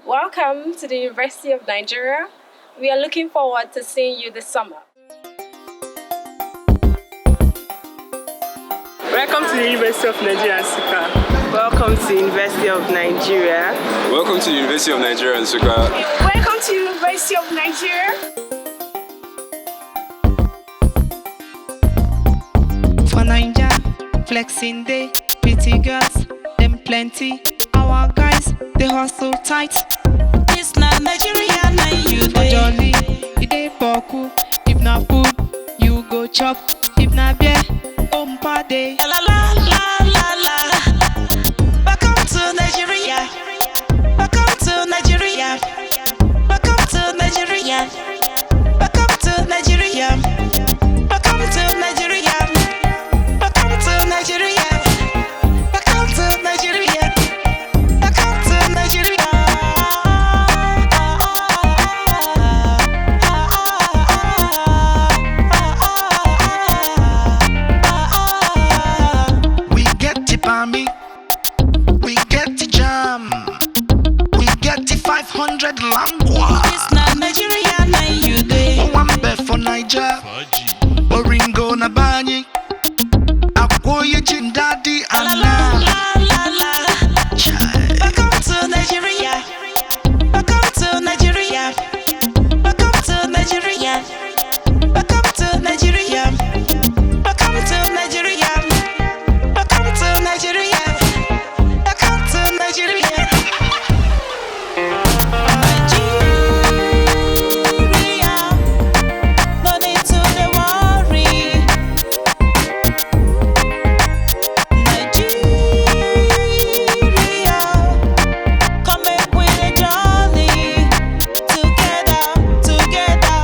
Welcome to the University of Nigeria. We are looking forward to seeing you this summer. Welcome to the University of Nigeria Nsukka. Welcome to University of Nigeria. Welcome to the University of Nigeria Nsukka. Welcome to University of Nigeria. For Naija, flexing day, pretty girls, them plenty. Our guys, they hustle tight. It's not Nigeria, now you For jolly, it dey boku. If na food, you go chop. If na beer, day. La la la la la. Welcome to Nigeria. Welcome to Nigeria. Welcome to Nigeria. Welcome to Nigeria. Welcome to Nigeria. Welcome to Nigeria. Welcome to Nigeria. Welcome to Nigeria. We get the Bami, we get the Jam, we get the 500 Langua. It's not Nigeria, now you day. One bet for Niger, Oringo na Bani, Akwoye Jindadi La la Anna. la la. Welcome to Nigeria. Welcome to Nigeria. Welcome to Nigeria. Welcome to Nigeria. Welcome to Nigeria. Welcome to Nigeria. Welcome to Nigeria. Nigeria, no need to dey worry. Nigeria, come make we dey jolly together, together.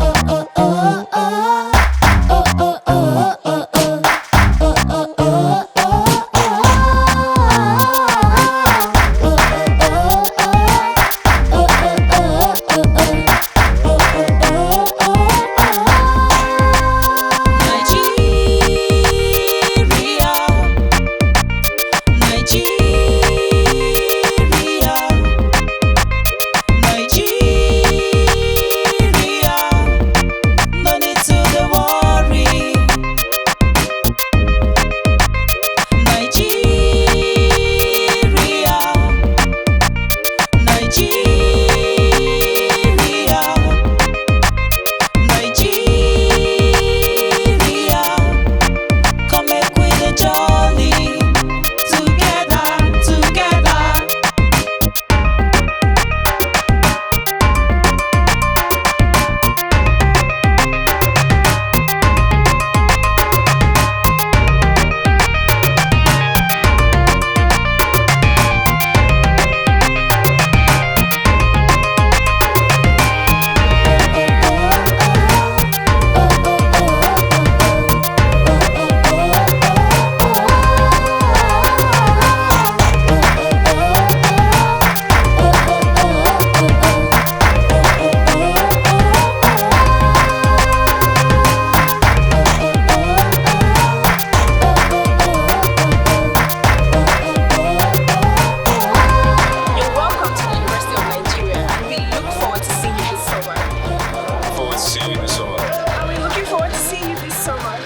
Oh oh oh oh, oh oh oh oh oh, oh oh oh oh no need to dey worry. Nigeria, Nigeria, Nigeria, come make we dey jolly together, together. You're welcome to the University of Nigeria, and we look forward to seeing you this summer. Forward to seeing you this summer. And we're looking forward to seeing you this summer.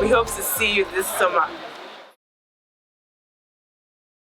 We hope to see you this summer.